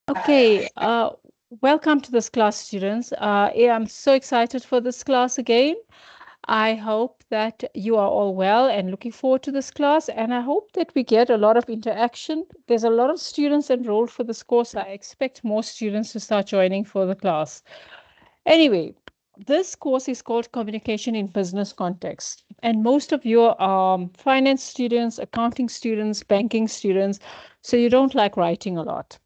Okay, welcome to this class, students. Yeah, I'm so excited for this class again. I hope that you are all well and looking forward to this class, and I hope that we get a lot of interaction. There's a lot of students enrolled for this course. I expect more students to start joining for the class. Anyway, this course is called Communication in Business Context, and most of you are finance students, accounting students, banking students, so you don't like writing a lot.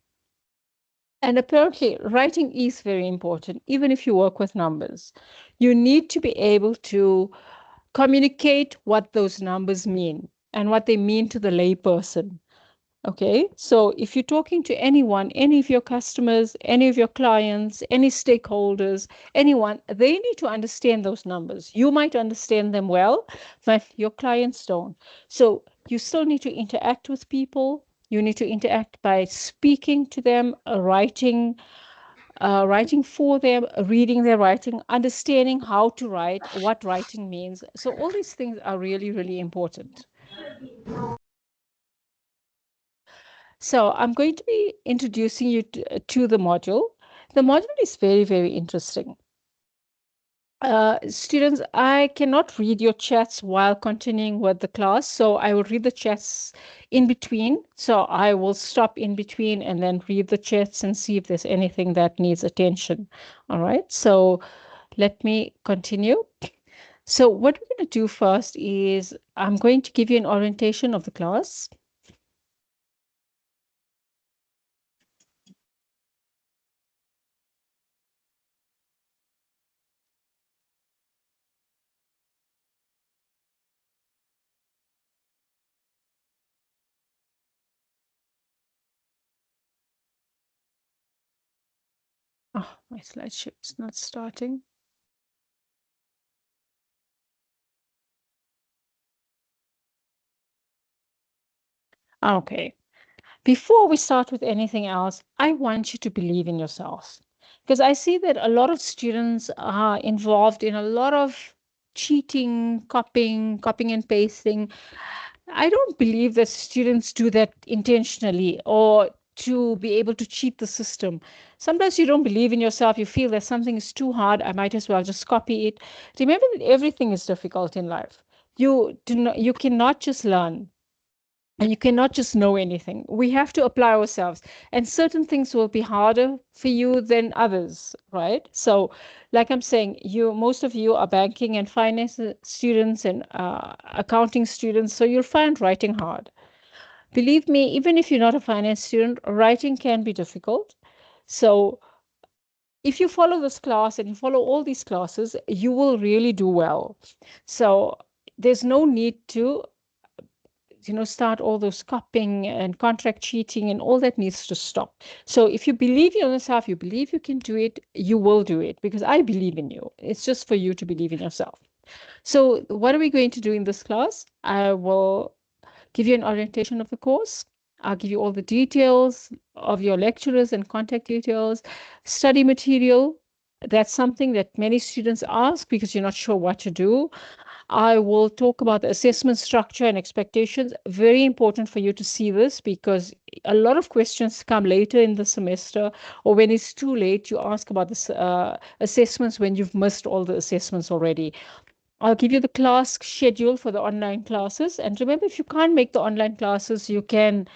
And apparently, writing is very important, even if you work with numbers. You need to be able to communicate what those numbers mean and what they mean to the layperson. Okay, so if you're talking to anyone, any of your customers, any of your clients, any stakeholders, anyone, they need to understand those numbers. You might understand them well, but your clients don't. So you still need to interact with people. You need to interact by speaking to them, writing for them, reading their writing, understanding how to write, what writing means. So all these things are really, really important. So I'm going to be introducing you to the module. The module is very, very interesting. Students, I cannot read your chats while continuing with the class, so I will read the chats in between. So I will stop in between and then read the chats and see if there's anything that needs attention. All right, so let me continue. So what we're going to do first is I'm going to give you an orientation of the class. Oh, my slideshow is not starting. Okay. Before we start with anything else, I want you to believe in yourself because I see that a lot of students are involved in a lot of cheating, copying and pasting. I don't believe that students do that intentionally or to be able to cheat the system. Sometimes you don't believe in yourself. You feel that something is too hard. I might as well just copy it. Remember that everything is difficult in life. You cannot just learn. And you cannot just know anything. We have to apply ourselves. And certain things will be harder for you than others, right? So, like I'm saying, most of you are banking and finance students and accounting students, so you'll find writing hard. Believe me, even if you're not a finance student, writing can be difficult. So, if you follow this class and you follow all these classes, you will really do well. So, there's no need to start all those copying and contract cheating and all that needs to stop. So if you believe in yourself, you believe you can do it, you will do it because I believe in you. It's just for you to believe in yourself. So what are we going to do in this class? I will give you an orientation of the course. I'll give you all the details of your lecturers and contact details, study material. That's something that many students ask because you're not sure what to do. I will talk about the assessment structure and expectations. Very important for you to see this because a lot of questions come later in the semester, or when it's too late, you ask about the assessments when you've missed all the assessments already. I'll give you the class schedule for the online classes. And remember, if you can't make the online classes, you can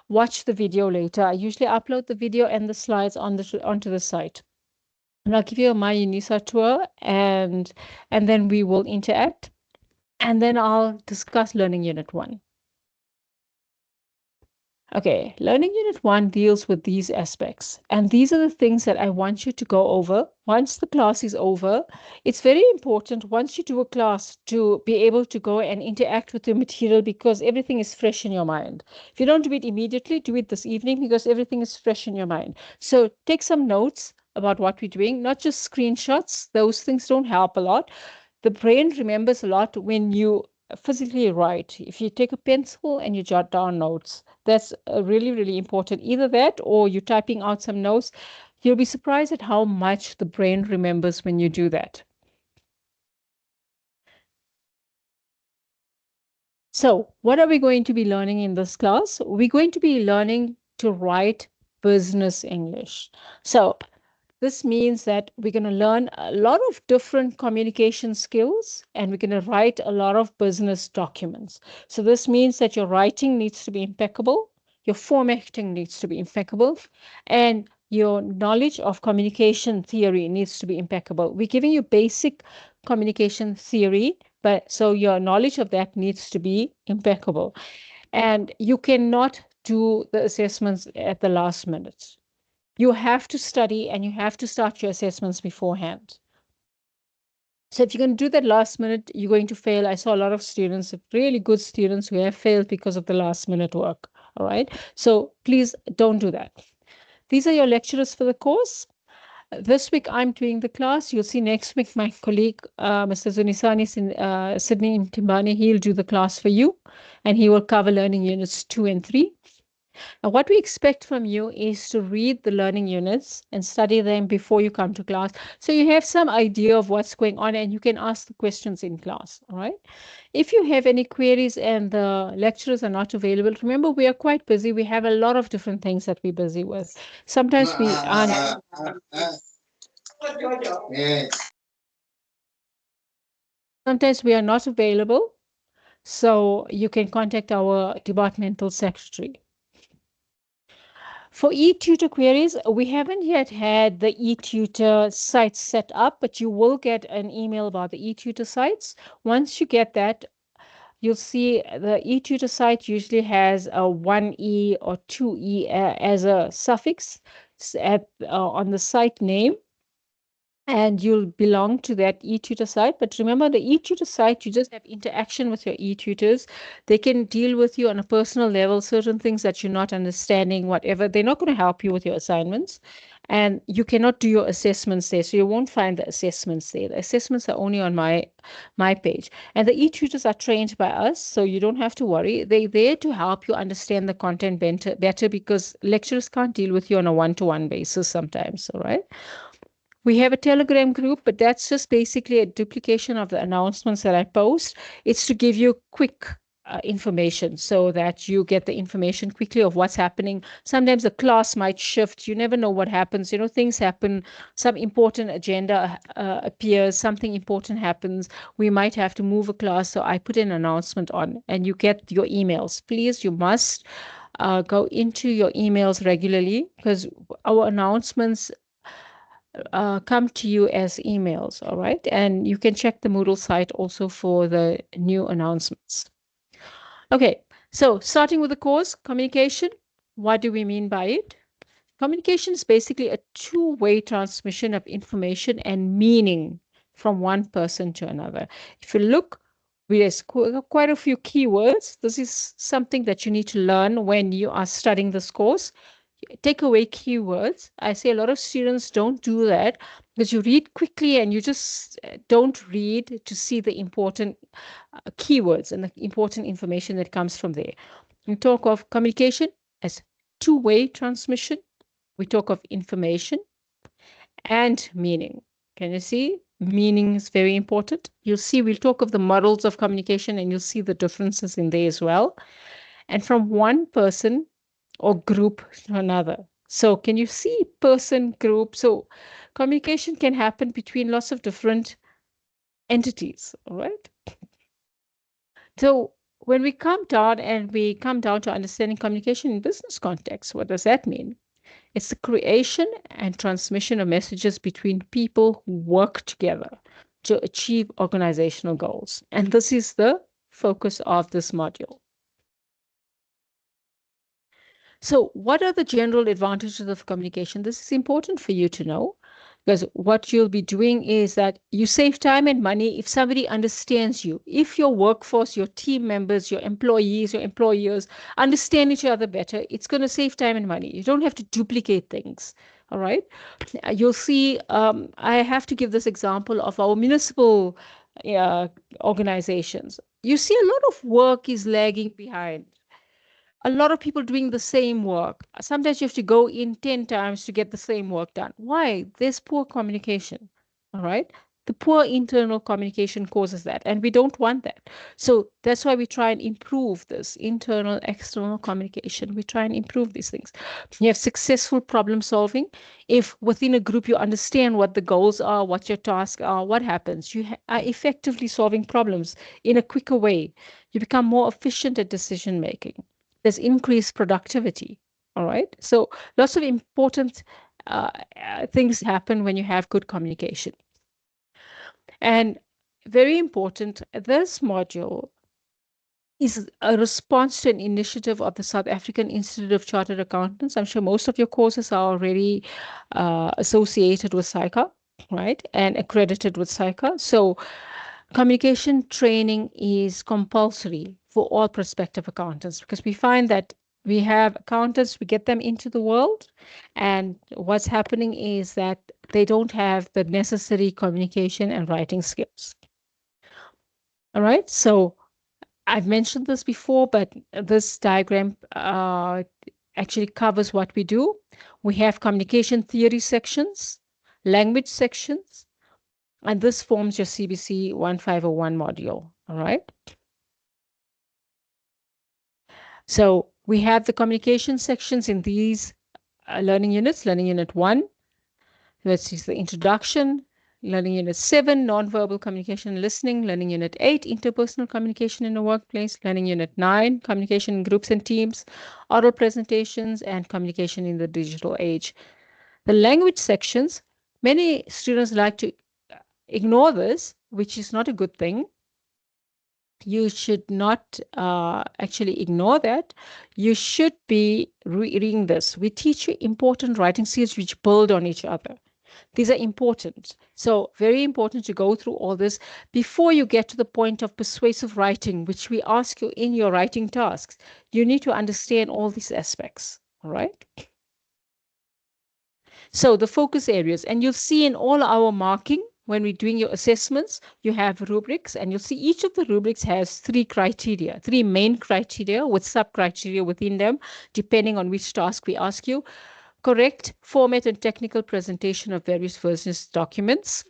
watch the video later. I usually upload the video and the slides onto the site. And I'll give you a My UNISA tour and then we will interact. And then I'll discuss Learning Unit 1. Okay, Learning Unit 1 deals with these aspects. And these are the things that I want you to go over once the class is over. It's very important once you do a class to be able to go and interact with the material because everything is fresh in your mind. If you don't do it immediately, do it this evening because everything is fresh in your mind. So take some notes about what we're doing, not just screenshots. Those things don't help a lot. The brain remembers a lot when you physically write. If you take a pencil and you jot down notes, that's really, really important. Either that or you're typing out some notes. You'll be surprised at how much the brain remembers when you do that. So, what are we going to be learning in this class? We're going to be learning to write business English. So this means that we're going to learn a lot of different communication skills and we're going to write a lot of business documents. So this means that your writing needs to be impeccable, your formatting needs to be impeccable, and your knowledge of communication theory needs to be impeccable. We're giving you basic communication theory, but so your knowledge of that needs to be impeccable. And you cannot do the assessments at the last minute. You have to study and you have to start your assessments beforehand. So if you're going to do that last minute, you're going to fail. I saw a lot of students, really good students, who have failed because of the last minute work. All right. So please don't do that. These are your lecturers for the course. This week I'm doing the class. You'll see next week my colleague, Mr. Zunisani Sydney Timbani, he'll do the class for you and he will cover learning units 2 and 3. Now, what we expect from you is to read the learning units and study them before you come to class. So you have some idea of what's going on and you can ask the questions in class. All right. If you have any queries and the lecturers are not available, remember we are quite busy. We have a lot of different things that we're busy with. Sometimes we aren't. Sometimes we are not available. So you can contact our departmental secretary. For eTutor queries, we haven't yet had the eTutor site set up, but you will get an email about the eTutor sites. Once you get that, you'll see the eTutor site usually has a 1E or 2E as a suffix on the site name. And you'll belong to that eTutor site. But remember, the eTutor site, you just have interaction with your eTutors. They can deal with you on a personal level, certain things that you're not understanding, whatever. They're not going to help you with your assignments. And you cannot do your assessments there. So you won't find the assessments there. The assessments are only on my page. And the eTutors are trained by us, so you don't have to worry. They're there to help you understand the content better because lecturers can't deal with you on a one-to-one basis sometimes, all right? We have a Telegram group, but that's just basically a duplication of the announcements that I post. It's to give you quick information so that you get the information quickly of what's happening. Sometimes the class might shift. You never know what happens. You know, things happen. Some important agenda appears. Something important happens. We might have to move a class. So I put an announcement on and you get your emails. Please, you must go into your emails regularly because our announcements come to you as emails, all right? And you can check the Moodle site also for the new announcements. Okay, so starting with the course, communication, what do we mean by it? Communication is basically a two-way transmission of information and meaning from one person to another. If you look, there's quite a few keywords. This is something that you need to learn when you are studying this course. Take away keywords. I say a lot of students don't do that because you read quickly and you just don't read to see the important keywords and the important information that comes from there. We talk of communication as two-way transmission. We talk of information and meaning. Can you see? Meaning is very important. You'll see, we'll talk of the models of communication and you'll see the differences in there as well. And from one person or group to another. So can you see person, group? So communication can happen between lots of different entities, all right? So when we come down to understanding communication in business context, what does that mean? It's the creation and transmission of messages between people who work together to achieve organizational goals. And this is the focus of this module. So what are the general advantages of communication? This is important for you to know because what you'll be doing is that you save time and money if somebody understands you. If your workforce, your team members, your employees, your employers understand each other better, it's going to save time and money. You don't have to duplicate things. All right. You'll see, I have to give this example of our municipal organizations. You see a lot of work is lagging behind. A lot of people doing the same work. Sometimes you have to go in 10 times to get the same work done. Why? There's poor communication. All right. The poor internal communication causes that, and we don't want that. So that's why we try and improve this internal, external communication. We try and improve these things. You have successful problem solving. If within a group you understand what the goals are, what your tasks are, what happens, you are effectively solving problems in a quicker way. You become more efficient at decision making. There's increased productivity. All right. So lots of important things happen when you have good communication. And very important, this module is a response to an initiative of the South African Institute of Chartered Accountants. I'm sure most of your courses are already associated with SAICA, right? And accredited with SAICA. So communication training is compulsory for all prospective accountants, because we find that we have accountants, we get them into the world, and what's happening is that they don't have the necessary communication and writing skills. All right, so I've mentioned this before, but this diagram actually covers what we do. We have communication theory sections, language sections, and this forms your CBC 1501 module, all right? So we have the communication sections in these learning units. Learning Unit 1, which is the introduction. Learning Unit 7, nonverbal communication and listening. Learning Unit 8, interpersonal communication in the workplace. Learning Unit 9, communication in groups and teams, oral presentations, and communication in the digital age. The language sections, many students like to ignore this, which is not a good thing. You should not actually ignore that. You should be reading this. We teach you important writing skills which build on each other. These are important. So very important to go through all this before you get to the point of persuasive writing, which we ask you in your writing tasks. You need to understand all these aspects, all right? So the focus areas, and you'll see in all our marking, when we're doing your assessments, you have rubrics, and you'll see each of the rubrics has 3 criteria, 3 main criteria with sub-criteria within them, depending on which task we ask you. Correct format and technical presentation of various versions documents,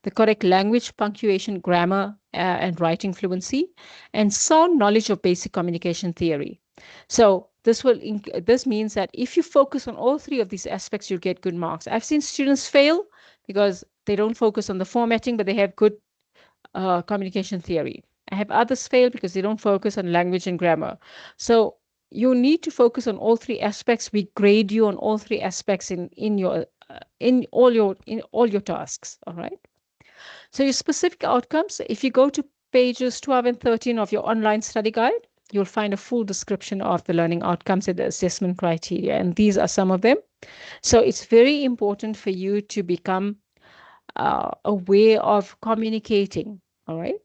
the correct language, punctuation, grammar, and writing fluency, and sound knowledge of basic communication theory. So this means that if you focus on all 3 of these aspects, you'll get good marks. I've seen students fail because they don't focus on the formatting, but they have good communication theory. I have others fail because they don't focus on language and grammar. So you need to focus on all 3 aspects. We grade you on all 3 aspects in all your tasks. All right. So your specific outcomes, if you go to pages 12 and 13 of your online study guide, you'll find a full description of the learning outcomes and the assessment criteria. And these are some of them. So it's very important for you to become aware of communicating, all right?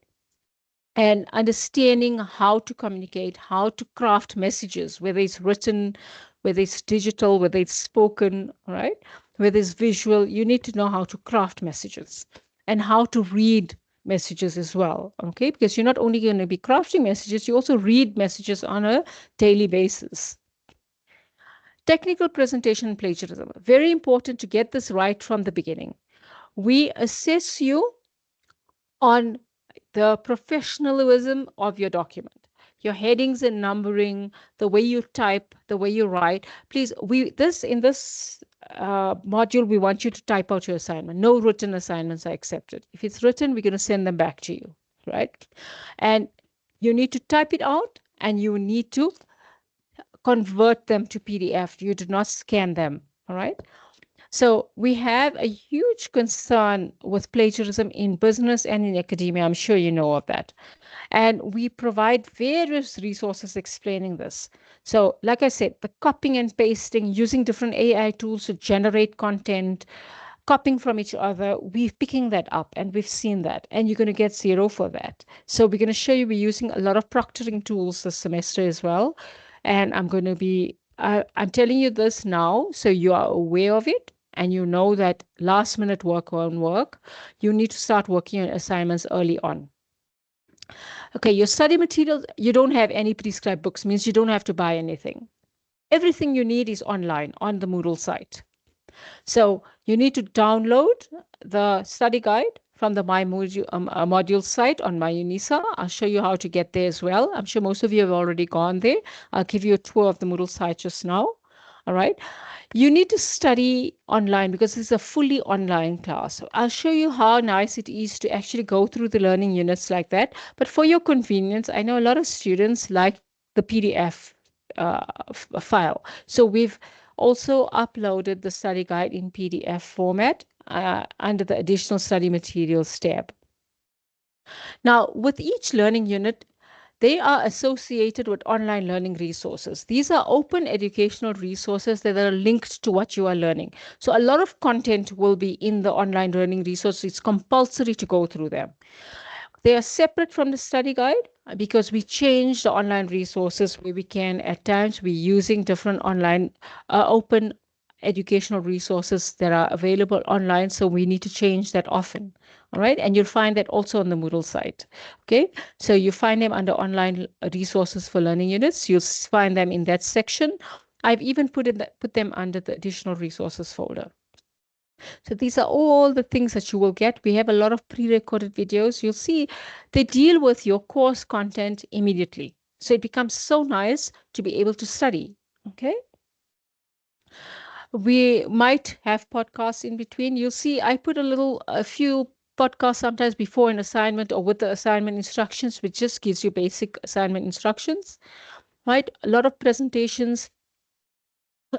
And understanding how to communicate, how to craft messages, whether it's written, whether it's digital, whether it's spoken, all right? Whether it's visual, you need to know how to craft messages and how to read messages as well, okay? Because you're not only going to be crafting messages, you also read messages on a daily basis. Technical presentation plagiarism. Very important to get this right from the beginning. We assess you on the professionalism of your document, your headings and numbering, the way you type, the way you write. Please, in this module, we want you to type out your assignment. No written assignments are accepted. If it's written, we're going to send them back to you, right? And you need to type it out, and you need to convert them to PDF. You do not scan them, all right? So we have a huge concern with plagiarism in business and in academia. I'm sure you know of that. And we provide various resources explaining this. So like I said, the copying and pasting, using different AI tools to generate content, copying from each other, we're picking that up and we've seen that. And you're going to get 0 for that. So we're going to show you we're using a lot of proctoring tools this semester as well. And I'm going to be, I'm telling you this now so you are aware of it. And you know that last minute work won't work. You need to start working on assignments early on. Okay, your study materials, you don't have any prescribed books, means you don't have to buy anything. Everything you need is online on the Moodle site. So you need to download the study guide from the My Module site on My UNISA. I'll show you how to get there as well. I'm sure most of you have already gone there. I'll give you a tour of the Moodle site just now. All right. You need to study online because it's a fully online class. So I'll show you how nice it is to actually go through the learning units like that. But for your convenience, I know a lot of students like the PDF file. So we've also uploaded the study guide in PDF format under the additional study materials tab. Now, with each learning unit, they are associated with online learning resources. These are open educational resources that are linked to what you are learning. So a lot of content will be in the online learning resources. It's compulsory to go through them. They are separate from the study guide because we change the online resources where we can. At times, we're using different online open educational resources that are available online. So we need to change that often. All right. And you'll find that also on the Moodle site. Okay. So you find them under online resources for learning units. You'll find them in that section. I've even put them under the additional resources folder. So these are all the things that you will get. We have a lot of pre-recorded videos. You'll see they deal with your course content immediately. So it becomes so nice to be able to study. Okay. We might have podcasts in between. You'll see I put a few podcasts sometimes before an assignment or with the assignment instructions, which just gives you basic assignment instructions, right? A lot of presentations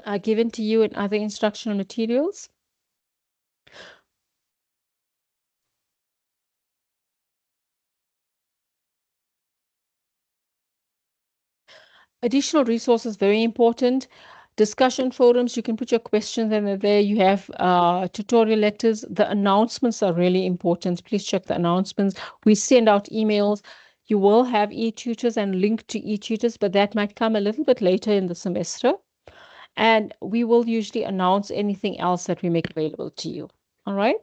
are given to you in other instructional materials. Additional resources, very important. Discussion forums, you can put your questions in there. You have tutorial letters. The announcements are really important. Please check the announcements. We send out emails. You will have e-tutors and link to e-tutors, but that might come a little bit later in the semester. And we will usually announce anything else that we make available to you. All right.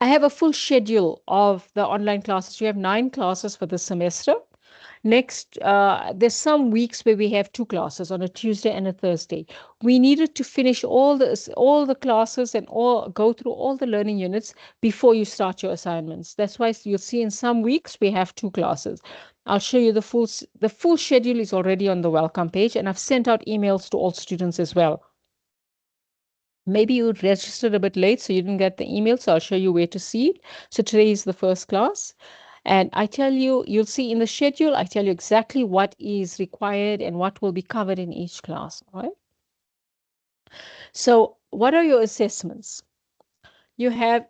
I have a full schedule of the online classes. We have 9 classes for the semester. Next, there's some weeks where we have 2 classes on a Tuesday and a Thursday. We needed to finish all the classes and go through all the learning units before you start your assignments. That's why you'll see in some weeks we have 2 classes. I'll show you the full schedule is already on the welcome page, and I've sent out emails to all students as well. Maybe you registered a bit late, so you didn't get the email, so I'll show you where to see it. So today is the first class. And I tell you, you'll see in the schedule, I tell you exactly what is required and what will be covered in each class, all right? So what are your assessments? You have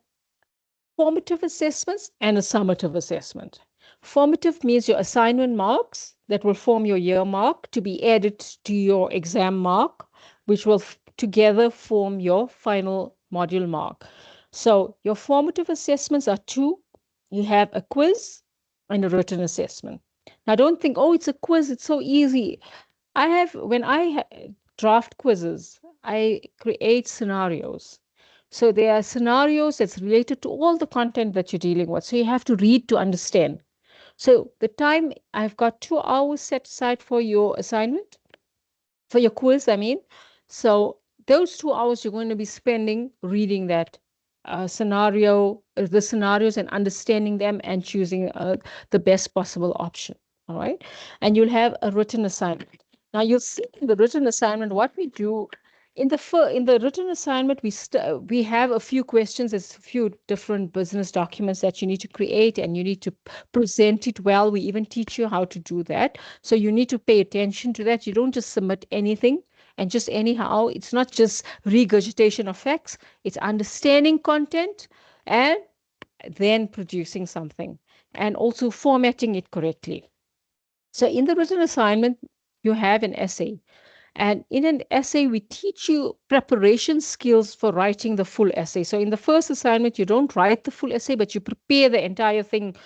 formative assessments and a summative assessment. Formative means your assignment marks that will form your year mark to be added to your exam mark, which will together form your final module mark. So your formative assessments are 2. You have a quiz and a written assessment. Now, don't think, oh, it's a quiz, it's so easy. When I draft quizzes, I create scenarios. So there are scenarios that's related to all the content that you're dealing with. So you have to read to understand. So the time, I've got 2 hours set aside for your assignment, for your quiz, I mean. So those 2 hours you're going to be spending reading that scenario, the scenarios, and understanding them and choosing the best possible option. All right. And you'll have a written assignment. Now you'll see in the written assignment what we do. In the written assignment, we have a few questions. There's a few different business documents that you need to create, and you need to present it well. We even teach you how to do that. So you need to pay attention to that. You don't just submit anything and just anyhow. It's not just regurgitation of facts. It's understanding content and then producing something, and also formatting it correctly. So in the written assignment, you have an essay. And in an essay, we teach you preparation skills for writing the full essay. So in the first assignment, you don't write the full essay, but you prepare the entire thing.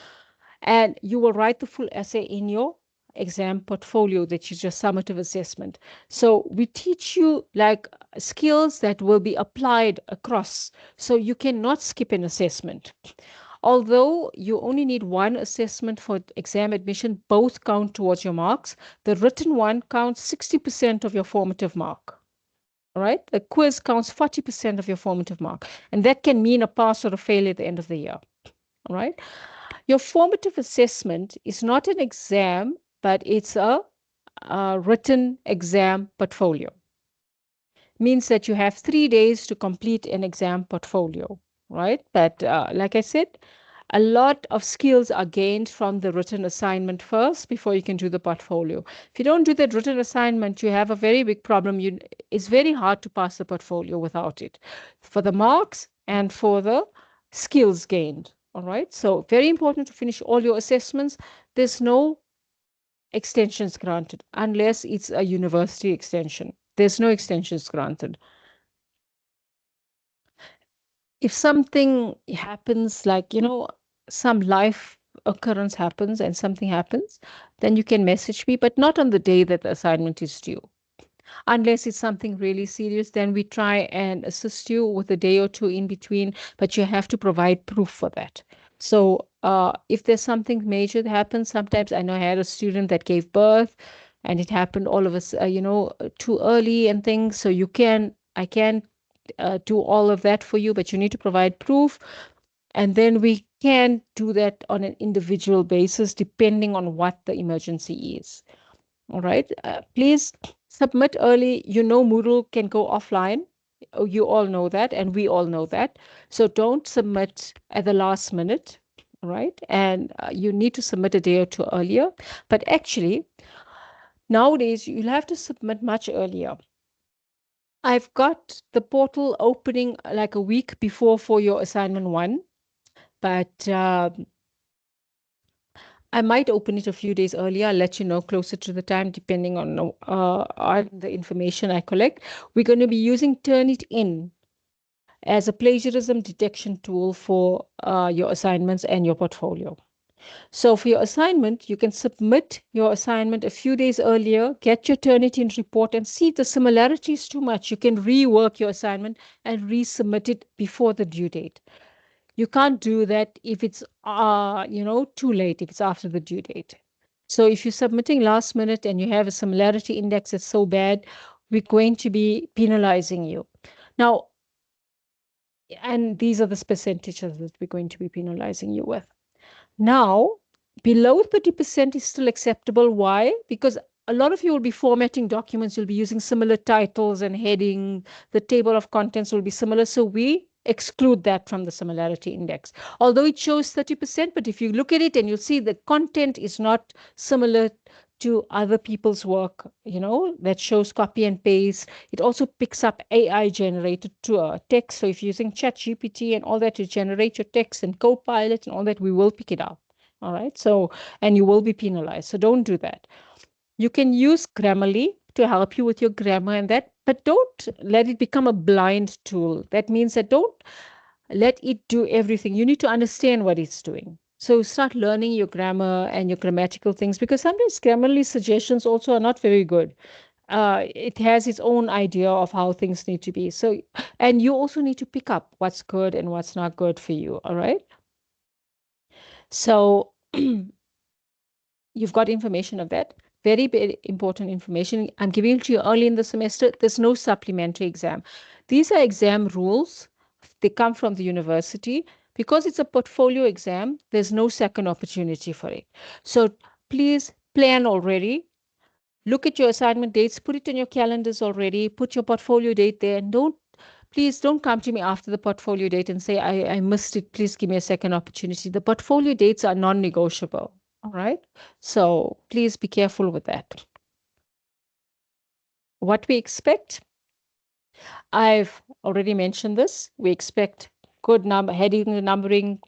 And you will write the full essay in your exam portfolio, that is your summative assessment. So we teach you like skills that will be applied across. So you cannot skip an assessment. Although you only need 1 assessment for exam admission, both count towards your marks. The written one counts 60% of your formative mark. All right. The quiz counts 40% of your formative mark, and that can mean a pass or a fail at the end of the year. All right. Your formative assessment is not an exam, but it's a written exam portfolio. Means that you have 3 days to complete an exam portfolio, right? But like I said, a lot of skills are gained from the written assignment first before you can do the portfolio. If you don't do that written assignment, you have a very big problem. It's very hard to pass the portfolio without it, for the marks and for the skills gained. All right. So very important to finish all your assessments. There's no extensions granted unless it's a university extension. There's no extensions granted. If something happens, like, some life occurrence happens and something happens, then you can message me, but not on the day that the assignment is due. Unless it's something really serious, then we try and assist you with a day or two in between, but you have to provide proof for that. So if there's something major that happens, sometimes I know I had a student that gave birth and it happened all of us, too early and things. So I can do all of that for you, but you need to provide proof. And then we can do that on an individual basis, depending on what the emergency is. All right. Please submit early. Moodle can go offline. Oh, you all know that, and we all know that. So don't submit at the last minute, right? And you need to submit a day or two earlier. But actually, nowadays, you'll have to submit much earlier. I've got the portal opening like a week before for your assignment 1, but I might open it a few days earlier. I'll let you know closer to the time, depending on the information I collect. We're going to be using Turnitin as a plagiarism detection tool for your assignments and your portfolio. So for your assignment, you can submit your assignment a few days earlier, get your Turnitin report, and see if the similarity is too much. You can rework your assignment and resubmit it before the due date. You can't do that if it's too late, if it's after the due date. So if you're submitting last minute and you have a similarity index that's so bad, we're going to be penalizing you. Now, and these are the percentages that we're going to be penalizing you with. Now, below 30% is still acceptable. Why? Because a lot of you will be formatting documents, you'll be using similar titles and heading, the table of contents will be similar. So we exclude that from the similarity index. Although it shows 30%, but if you look at it and you'll see the content is not similar to other people's work, that shows copy and paste. It also picks up AI generated text. So if you're using ChatGPT and all that to generate your text and Copilot and all that, we will pick it up. All right. So, and you will be penalized. So don't do that. You can use Grammarly to help you with your grammar and that, but don't let it become a blind tool. That means that don't let it do everything. You need to understand what it's doing. So start learning your grammar and your grammatical things, because sometimes Grammarly suggestions also are not very good. It has its own idea of how things need to be. So, and you also need to pick up what's good and what's not good for you. All right. So you've got information of that. Very, very important information. I'm giving it to you early in the semester. There's no supplementary exam. These are exam rules. They come from the university. Because it's a portfolio exam, there's no second opportunity for it. So please plan already. Look at your assignment dates, put it in your calendars already, put your portfolio date there, and please don't come to me after the portfolio date and say, I missed it, please give me a second opportunity. The portfolio dates are non-negotiable, all right? So please be careful with that. What we expect, I've already mentioned this. We expect good heading and numbering,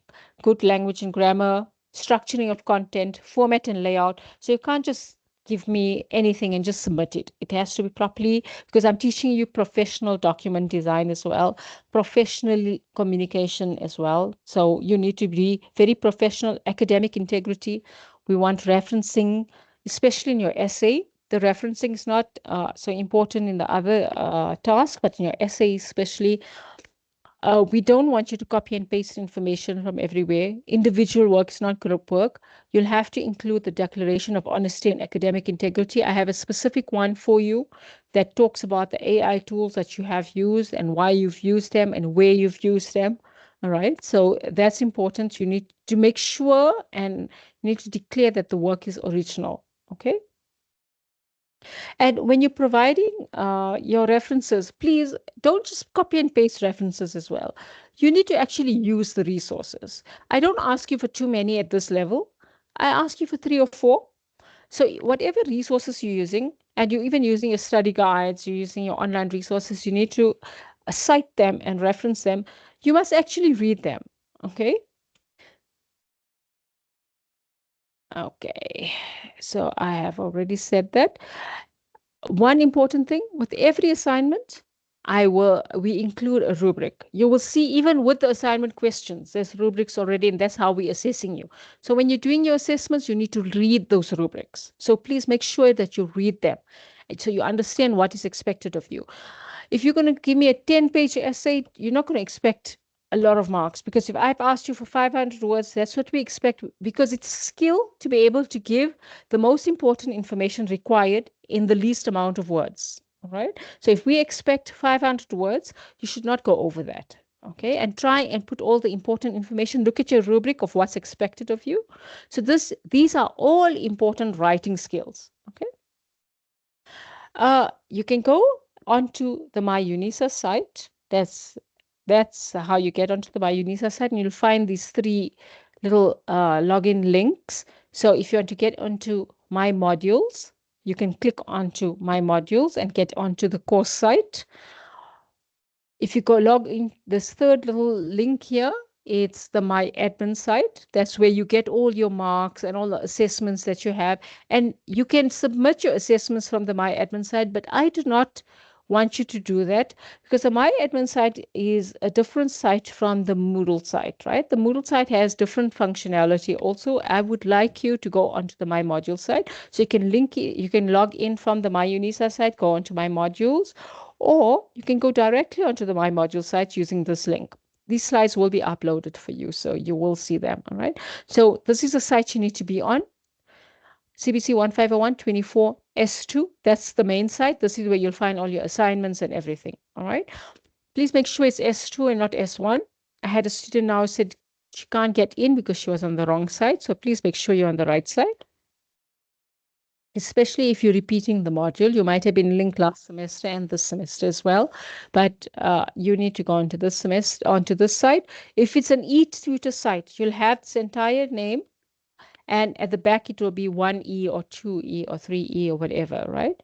good language and grammar, structuring of content, format and layout. So you can't just give me anything and just submit it. It has to be properly, because I'm teaching you professional document design as well, professional communication as well. So you need to be very professional, academic integrity. We want referencing, especially in your essay. The referencing is not so important in the other task, but in your essay especially, We don't want you to copy and paste information from everywhere. Individual work is not group work. You'll have to include the Declaration of Honesty and Academic Integrity. I have a specific one for you that talks about the AI tools that you have used and why you've used them and where you've used them. All right. So that's important. You need to make sure and you need to declare that the work is original. Okay. And when you're providing your references, please don't just copy and paste references as well. You need to actually use the resources. I don't ask you for too many at this level. I ask you for 3 or 4. So whatever resources you're using, and you're even using your study guides, you're using your online resources, you need to cite them and reference them. You must actually read them. Okay. Okay. So I have already said that. One important thing with every assignment, we include a rubric. You will see even with the assignment questions, there's rubrics already, and that's how we're assessing you. So when you're doing your assessments, you need to read those rubrics. So please make sure that you read them so you understand what is expected of you. If you're going to give me a 10-page essay, you're not going to expect a lot of marks, because if I've asked you for 500 words, that's what we expect, because it's skill to be able to give the most important information required in the least amount of words. All right. So if we expect 500 words, you should not go over that. Okay. And try and put all the important information. Look at your rubric of what's expected of you. So these are all important writing skills. Okay. You can go onto the MyUNISA site. That's how you get onto the MyUNISA site, and you'll find these 3 little login links. So if you want to get onto My Modules, you can click onto My Modules and get onto the course site. If you go log in, this 3rd little link here, it's the My Admin site. That's where you get all your marks and all the assessments that you have. And you can submit your assessments from the My Admin site, but I do not want you to do that, because the My Admin site is a different site from the Moodle site, right? The Moodle site has different functionality. Also, I would like you to go onto the My Module site. So you can log in from the MyUNISA site, go onto My Modules, or you can go directly onto the My Module site using this link. These slides will be uploaded for you, so you will see them, all right? So this is a site you need to be on. CBC 1501-24 S2, that's the main site. This is where you'll find all your assignments and everything, all right? Please make sure it's S2 and not S1. I had a student now said she can't get in because she was on the wrong side, so please make sure you're on the right side. Especially if you're repeating the module, you might have been linked last semester and this semester as well, but you need to go onto this semester, onto this site. If it's an eTutor site, you'll have this entire name, and at the back it will be 1E or 2E or 3E or whatever, right?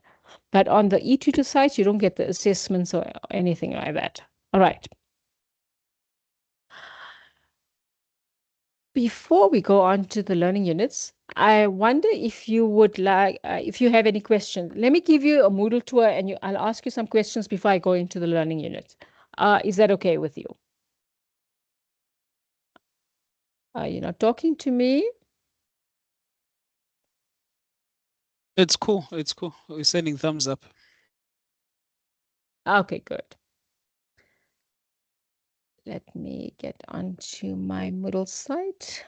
But on the eTutor site, you don't get the assessments or anything like that. All right. Before we go on to the learning units, I wonder if you would like, if you have any questions. Let me give you a Moodle tour, and I'll ask you some questions before I go into the learning unit. Is that okay with you? You're not talking to me? It's cool. It's cool. We're sending thumbs up. Okay, good. Let me get onto my Moodle site.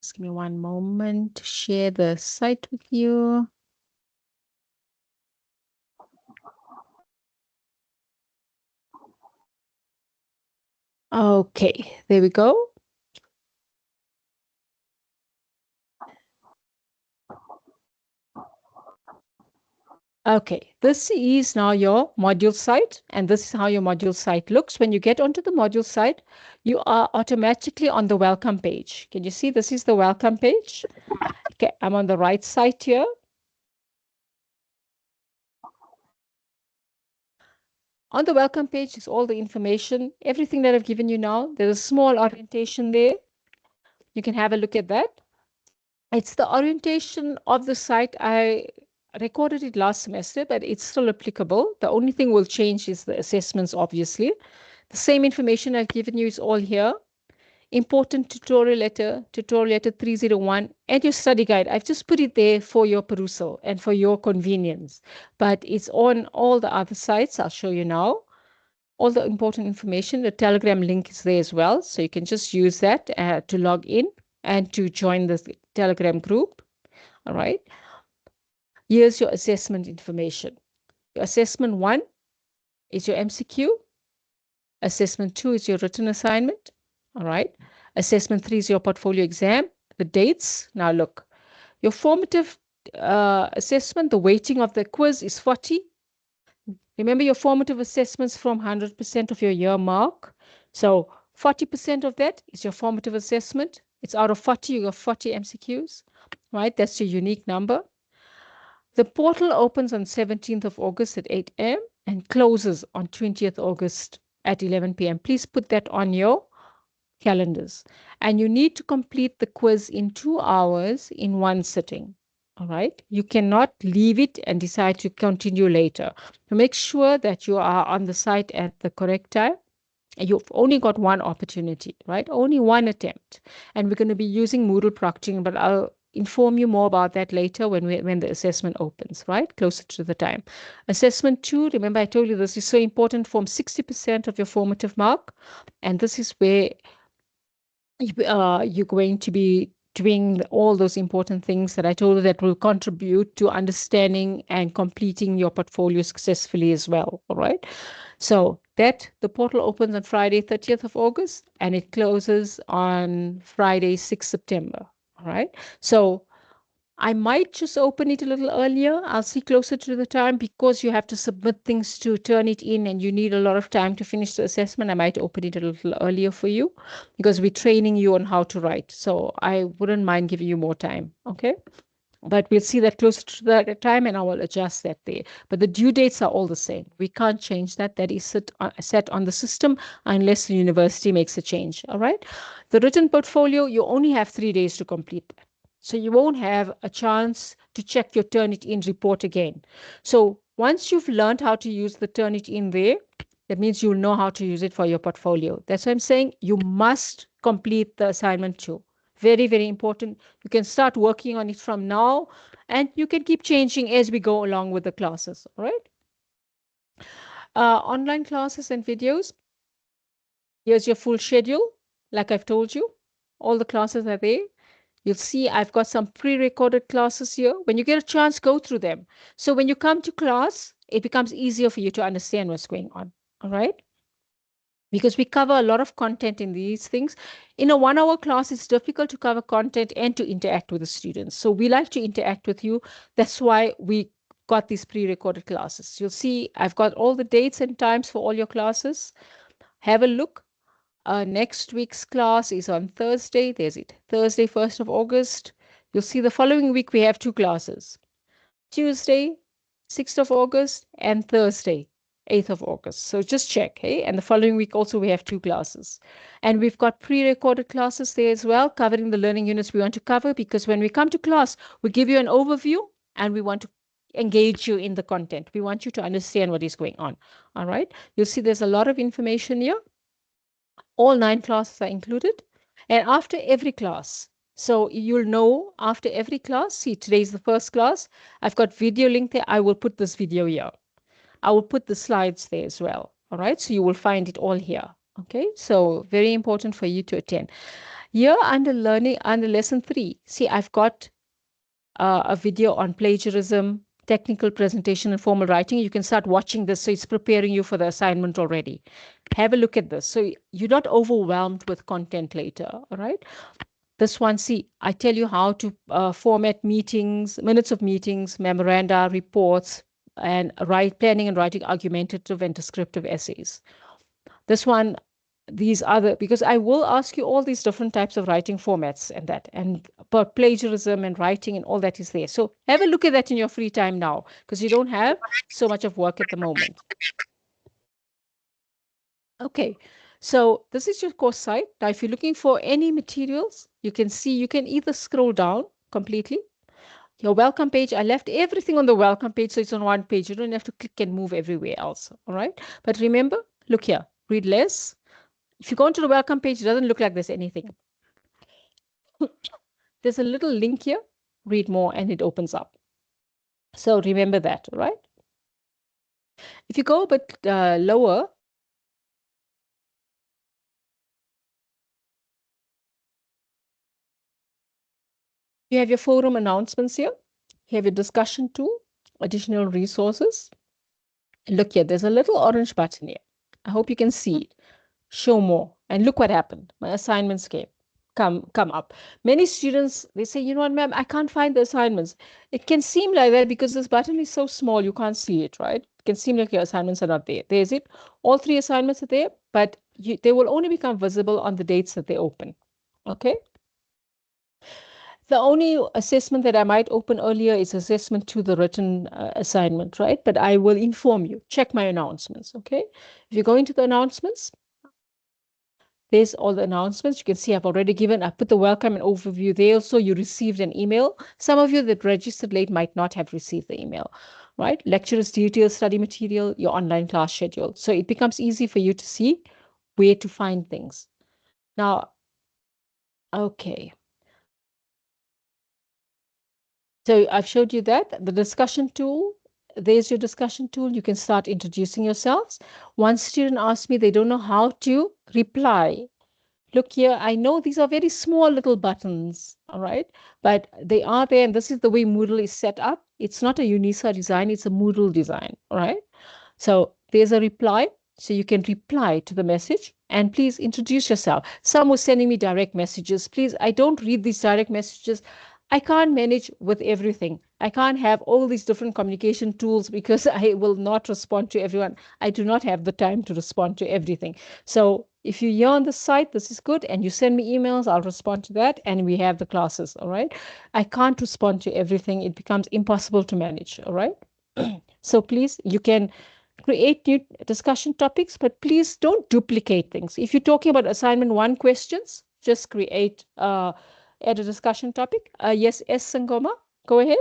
Just give me one moment to share the site with you. Okay, there we go. Okay, this is now your module site, and this is how your module site looks. When you get onto the module site, you are automatically on the welcome page. Can you see this is the welcome page? Okay, I'm on the right side here. On the welcome page is all the information, everything that I've given you now. There's a small orientation there. You can have a look at that. It's the orientation of the site. I recorded it last semester, but it's still applicable. The only thing will change is the assessments, obviously. The same information I've given you is all here. important tutorial letter 301, and your study guide. I've just put it there for your perusal and for your convenience, but it's on all the other sites. I'll show you now. All the important information. The Telegram link is there as well, so you can just use that to log in and to join the Telegram group. All right. Here's your assessment information. Your assessment 1 is your MCQ. Assessment 2 is your written assignment. All right. Assessment 3 is your portfolio exam. The dates. Now look, your formative assessment, the weighting of the quiz is 40. Remember your formative assessments from 100% of your year mark. So 40% of that is your formative assessment. It's out of 40, you got 40 MCQs, right? That's your unique number. The portal opens on 17th of August at 8 a.m. and closes on 20th August at 11 p.m. Please put that on your calendars. And you need to complete the quiz in 2 hours in one sitting. All right. You cannot leave it and decide to continue later. To make sure that you are on the site at the correct time. You've only got one opportunity, right? Only one attempt. And we're going to be using Moodle proctoring, but I'll inform you more about that later when the assessment opens, right? Closer to the time. Assessment 2, remember I told you this is so important, form 60% of your formative mark. And this is where you're going to be doing all those important things that I told you that will contribute to understanding and completing your portfolio successfully as well. All right. So the portal opens on Friday, 30th of August, and it closes on Friday, 6th September. All right. So I might just open it a little earlier. I'll see closer to the time because you have to submit things to turn it in and you need a lot of time to finish the assessment. I might open it a little earlier for you because we're training you on how to write. So I wouldn't mind giving you more time. Okay. But we'll see that closer to that time and I will adjust that there. But the due dates are all the same. We can't change that. That is set on the system unless the university makes a change. All right. The written portfolio, you only have 3 days to complete that. So you won't have a chance to check your Turnitin report again. So once you've learned how to use the Turnitin there, that means you'll know how to use it for your portfolio. That's why I'm saying you must complete the assignment 2. Very, very important. You can start working on it from now and you can keep changing as we go along with the classes. All right. Online classes and videos. Here's your full schedule. Like I've told you, all the classes are there. You'll see I've got some pre-recorded classes here. When you get a chance, go through them. So when you come to class, it becomes easier for you to understand what's going on. All right. Because we cover a lot of content in these things. In a 1-hour class, it's difficult to cover content and to interact with the students. So we like to interact with you. That's why we got these pre-recorded classes. You'll see I've got all the dates and times for all your classes. Have a look. Next week's class is on Thursday. There's it. Thursday, 1st of August. You'll see the following week we have 2 classes. Tuesday, 6th of August, and Thursday, 8th of August. So just check, hey? And the following week also we have 2 classes. And we've got pre-recorded classes there as well, covering the learning units we want to cover, because when we come to class, we give you an overview and we want to engage you in the content. We want you to understand what is going on. All right. You'll see there's a lot of information here. All 9 classes are included. And after every class, so you'll know after every class, see, today's the first class. I've got video link there. I will put this video here. I will put the slides there as well. All right. So you will find it all here. Okay. So very important for you to attend. Here under learning, under lesson 3, see, I've got a video on plagiarism, technical presentation and formal writing. You can start watching this. So it's preparing you for the assignment already. Have a look at this. So you're not overwhelmed with content later. All right. This one, see, I tell you how to format meetings, minutes of meetings, memoranda, reports, and planning and writing argumentative and descriptive essays. This one, these other, because I will ask you all these different types of writing formats and that, and about plagiarism and writing and all that is there. So have a look at that in your free time now, because you don't have so much of work at the moment. Okay, so this is your course site. Now, if you're looking for any materials, you can see, you can either scroll down completely. Your welcome page, I left everything on the welcome page, so it's on one page. You don't have to click and move everywhere else, all right? But remember, look here, read less, If you go into the welcome page, it doesn't look like there's anything. There's a little link here, read more, and it opens up. So remember that, right? If you go a bit lower, you have your forum announcements here. You have your discussion tool, additional resources. Look here, there's a little orange button here. I hope you can see it. Show more. And look what happened. My assignments come up. Many students, they say, you know what, ma'am, I can't find the assignments. It can seem like that because this button is so small, you can't see it, right? It can seem like your assignments are not there. There's it. All 3 assignments are there, but they will only become visible on the dates that they open. Okay? The only assessment that I might open earlier is assessment to the written assignment, right? But I will inform you. Check my announcements, okay? If you go into the announcements, there's all the announcements. You can see I've already I put the welcome and overview there. Also, you received an email. Some of you that registered late might not have received the email, right? Lecturers' details, study material, your online class schedule. So it becomes easy for you to see where to find things. Now, okay. So I've showed you that. The discussion tool, there's your discussion tool. You can start introducing yourselves. One student asked me they don't know how to reply. Look here, I know these are very small little buttons, all right? But they are there, and this is the way Moodle is set up. It's not a UNISA design, it's a Moodle design, all right? So there's a reply. So you can reply to the message and please introduce yourself. Some were sending me direct messages. Please, I don't read these direct messages. I can't manage with everything. I can't have all these different communication tools because I will not respond to everyone. I do not have the time to respond to everything. So if you're here on the site, this is good. And you send me emails, I'll respond to that. And we have the classes, all right? I can't respond to everything. It becomes impossible to manage, all right? So please, you can create new discussion topics, but please don't duplicate things. If you're talking about assignment 1 questions, just create, add a discussion topic. Yes, S. Sangoma, go ahead.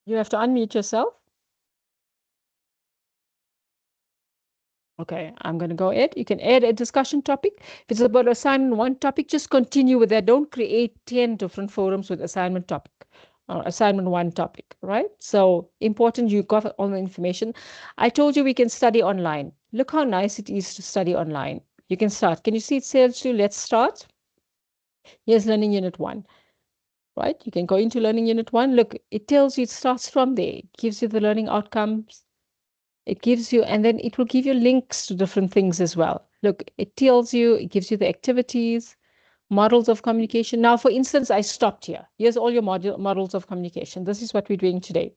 You have to unmute yourself. Okay, I'm going to go ahead. You can add a discussion topic. If it's about assignment 1 topic, just continue with that. Don't create 10 different forums with assignment topic or assignment 1 topic, right? So important you got all the information. I told you we can study online. Look how nice it is to study online. You can start. Can you see it says to let's start? Here's Learning Unit 1, right? You can go into Learning Unit 1. Look, it tells you it starts from there. It gives you the learning outcomes. It gives you, and then it will give you links to different things as well. Look, it tells you, it gives you the activities, models of communication. Now, for instance, I stopped here. Here's all your models of communication. This is what we're doing today.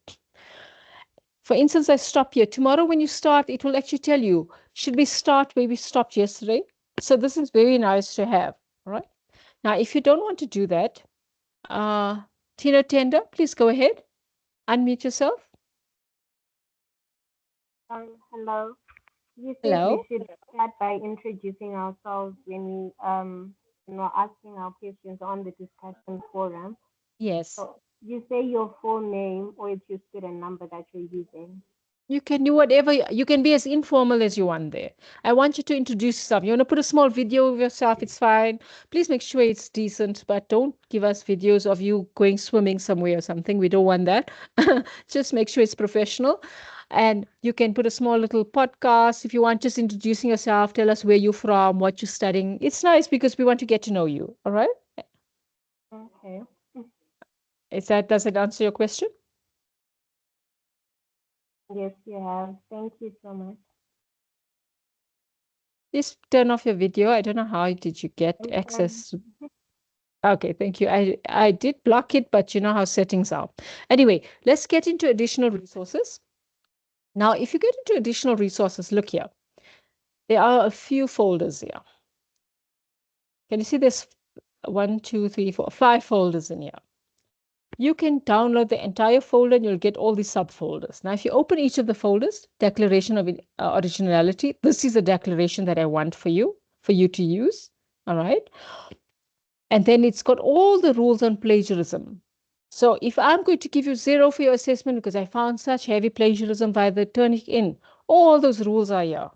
For instance, I stop here. Tomorrow when you start, it will actually tell you, should we start where we stopped yesterday? So this is very nice to have, all right? Now, if you don't want to do that, Tina Tender, please go ahead. Unmute yourself. Hello. You said Hello. we should start by introducing ourselves when we asking our questions on the discussion forum. Yes. So you say your full name or it's your student number that you're using. You can do whatever, you can be as informal as you want there. I want you to introduce yourself. You want to put a small video of yourself, it's fine. Please make sure it's decent, but don't give us videos of you going swimming somewhere or something. We don't want that. Just make sure it's professional. And you can put a small little podcast if you want, just introducing yourself, tell us where you're from, what you're studying. It's nice because we want to get to know you, all right? Okay. Does it answer your question? Yes, you have. Thank you so much. Please turn off your video. I don't know how did you get access. Okay, thank you. I did block it, but you know how settings are. Anyway, let's get into additional resources. Now, if you get into additional resources, look here. There are a few folders here. Can you see there's 1, 2, 3, 4, 5 folders in here? You can download the entire folder and you'll get all these subfolders. Now, if you open each of the folders, Declaration of Originality, this is a declaration that I want for you to use, all right? And then it's got all the rules on plagiarism. So if I'm going to give you 0 for your assessment because I found such heavy plagiarism via the Turnitin, All those rules are here.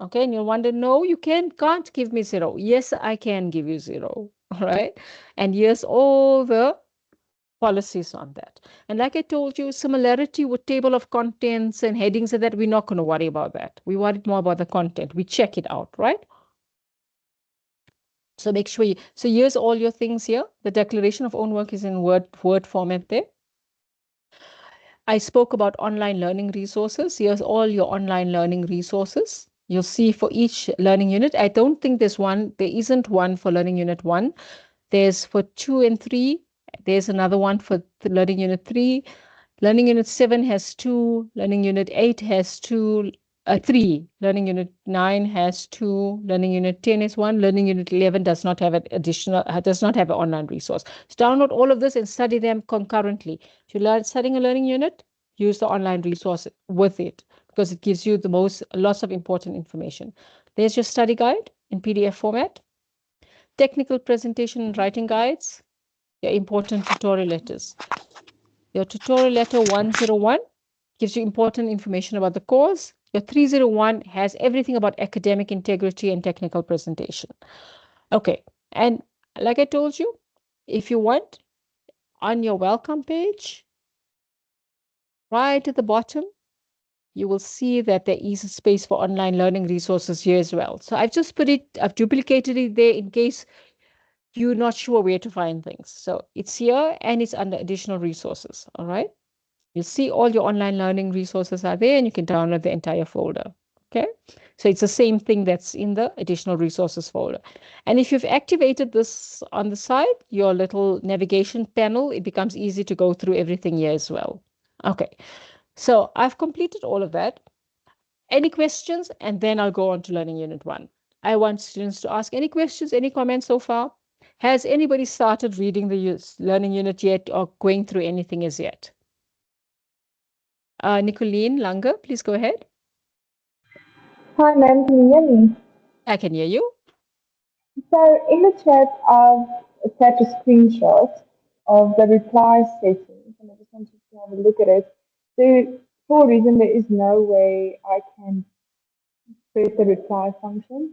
Okay, and you'll wonder, no, you can't give me 0. Yes, I can give you 0. All right. And here's all the policies on that. And like I told you, similarity with table of contents and headings and that, we're not going to worry about that. We worry more about the content. We check it out, right? So make sure you, so here's all your things here. The declaration of own work is in Word format there. I spoke about online learning resources. Here's all your online learning resources. You'll see for each learning unit. I don't think there isn't one for learning unit 1. There's for 2 and 3. There's another one for the learning unit 3. Learning unit 7 has 2. Learning unit 8 has 3. Learning unit 9 has 2. Learning unit 10 is 1. Learning unit 11 does not have does not have an online resource. So download all of this and study them concurrently. If you're studying a learning unit, use the online resource with it because it gives you lots of important information. There's your study guide in PDF format. Technical presentation and writing guides, your important tutorial letters. Your tutorial letter 101 gives you important information about the course. Your 301 has everything about academic integrity and technical presentation. Okay, and like I told you, if you want, on your welcome page, right at the bottom, you will see that there is a space for online learning resources here as well. So I've duplicated it there in case you're not sure where to find things. So it's here and it's under additional resources, all right? You'll see all your online learning resources are there and you can download the entire folder, okay? So it's the same thing that's in the additional resources folder. And if you've activated this on the side, your little navigation panel, it becomes easy to go through everything here as well. Okay, so I've completed all of that. Any questions? And then I'll go on to learning unit 1. I want students to ask any questions, any comments so far? Has anybody started reading the learning unit yet or going through anything as yet? Nicolene Langer, please go ahead. Hi, ma'am. Can you hear me? I can hear you. So in the chat, I've attached a screenshot of the reply settings, and I just wanted to have a look at it. So for a reason, there is no way I can press the reply function.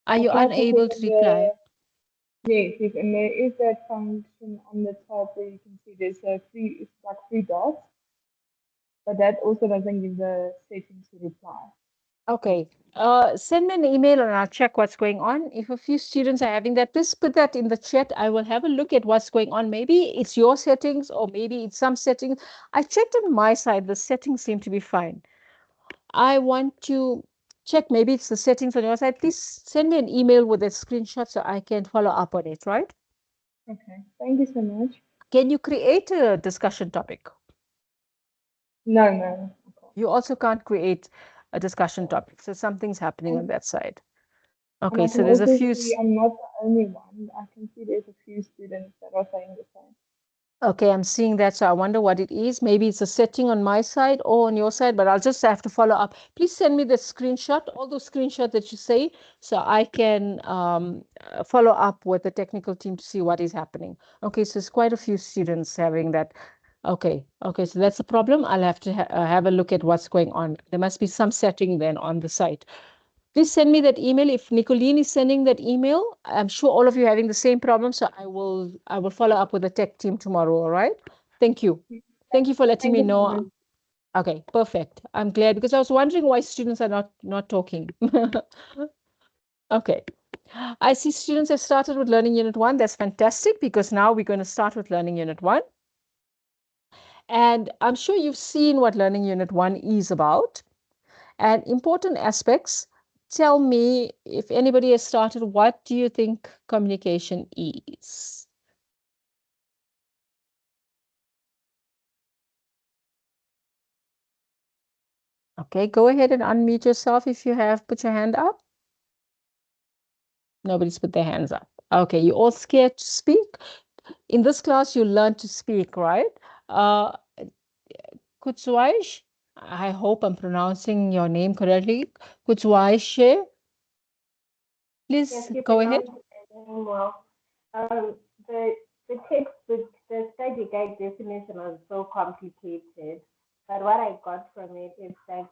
Are you unable to reply? Yes, and there is that function on the top where you can see there's it's like 3 dots, but that also doesn't give the settings to reply. Okay. Send me an email and I'll check what's going on. If a few students are having that, please put that in the chat. I will have a look at what's going on. Maybe it's your settings or maybe it's some settings. I checked on my side. The settings seem to be fine. I want to check. Maybe it's the settings on your side. Please send me an email with a screenshot so I can follow up on it, right? Okay. Thank you so much. Can you create a discussion topic? No. You also can't create a discussion topic. So something's happening on that side. Okay, so there's a few. I'm not the only one. I can see there's a few students that are saying the same. Okay, I'm seeing that. So I wonder what it is. Maybe it's a setting on my side or on your side, but I'll just have to follow up. Please send me the screenshot, all those screenshots that you say, so I can follow up with the technical team to see what is happening. Okay, so there's quite a few students having that. Okay, so that's a problem. I'll have to have a look at what's going on. There must be some setting then on the site. Please send me that email. If Nicolene is sending that email, I'm sure all of you are having the same problem. So I will follow up with the tech team tomorrow. All right. Thank you. Thank you for letting me know. Okay, perfect. I'm glad because I was wondering why students are not talking. Okay. I see students have started with learning unit 1. That's fantastic because now we're going to start with learning unit 1. And I'm sure you've seen what learning unit 1 is about. And important aspects. Tell me, if anybody has started, what do you think communication is? Okay, go ahead and unmute yourself if you have put your hand up. Nobody's put their hands up. Okay, you're all scared to speak. In this class, you learn to speak, right? Kutswaish, I hope I'm pronouncing your name correctly. Kutswaish, please go ahead. Well, the textbook, the study guide definition was so complicated. But what I got from it is that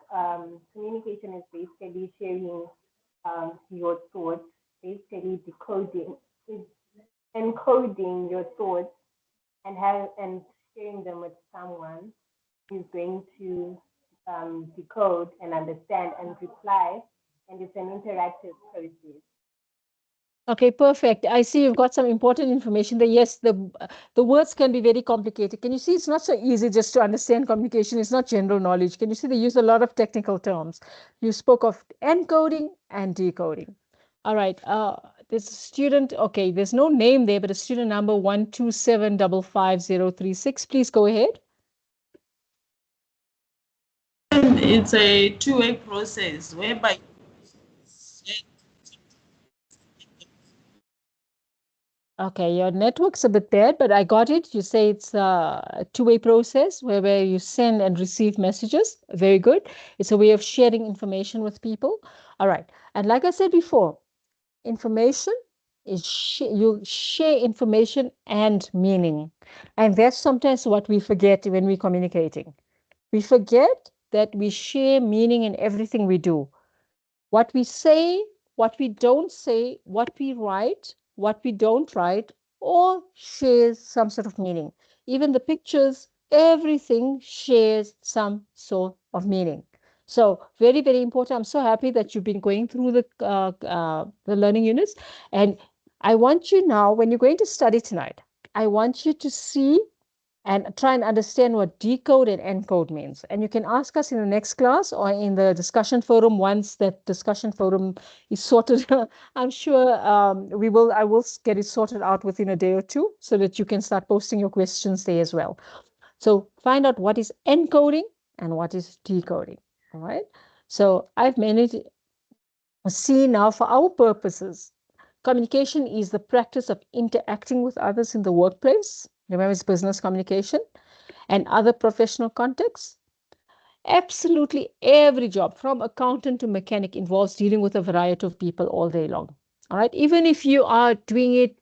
communication is basically sharing your thoughts, basically decoding, it's encoding your thoughts and sharing them with someone who's going to decode and understand and reply, and it's an interactive process. Okay, perfect. I see you've got some important information there. Yes, the words can be very complicated. Can you see it's not so easy just to understand communication? It's not general knowledge. Can you see they use a lot of technical terms? You spoke of encoding and decoding. All right. There's a student. Okay, there's no name there, but a student number 127555036. Please go ahead. It's a two-way process whereby Okay, your network's a bit bad, but I got it. You say it's a two-way process where you send and receive messages. Very good. It's a way of sharing information with people. All right. And like I said before, information is you share information and meaning. And that's sometimes what we forget when we're communicating. We forget that we share meaning in everything we do. What we say, what we don't say, what we write, what we don't write, all shares some sort of meaning. Even the pictures, everything shares some sort of meaning. So very, very important. I'm so happy that you've been going through the learning units. And I want you now, when you're going to study tonight, I want you to see and try and understand what decode and encode means. And you can ask us in the next class or in the discussion forum once that discussion forum is sorted. I'm sure I will get it sorted out within a day or two so that you can start posting your questions there as well. So find out what is encoding and what is decoding. All right. So I've managed to see now for our purposes, communication is the practice of interacting with others in the workplace. Remember, it's business communication and other professional contexts. Absolutely every job, from accountant to mechanic, involves dealing with a variety of people all day long. All right. Even if you are doing it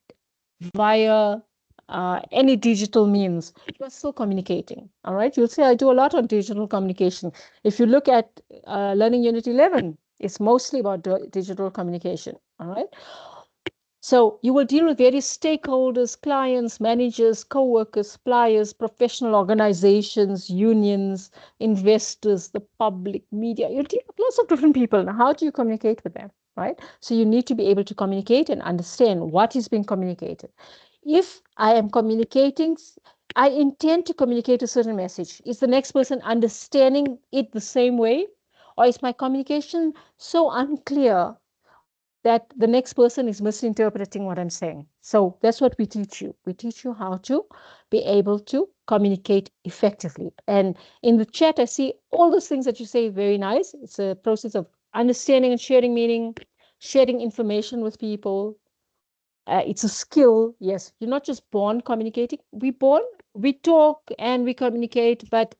via any digital means, you're still communicating. All right. You'll say, I do a lot on digital communication. If you look at Learning Unit 11, it's mostly about digital communication. All right. So you will deal with various stakeholders, clients, managers, co-workers, suppliers, professional organizations, unions, investors, the public, media. You deal with lots of different people. Now, how do you communicate with them, right? So you need to be able to communicate and understand what is being communicated. If I am communicating, I intend to communicate a certain message. Is the next person understanding it the same way? Or is my communication so unclear that the next person is misinterpreting what I'm saying? So that's what we teach you. We teach you how to be able to communicate effectively. And in the chat, I see all those things that you say, very nice. It's a process of understanding and sharing meaning, sharing information with people. It's a skill. Yes, you're not just born communicating. We talk and we communicate, but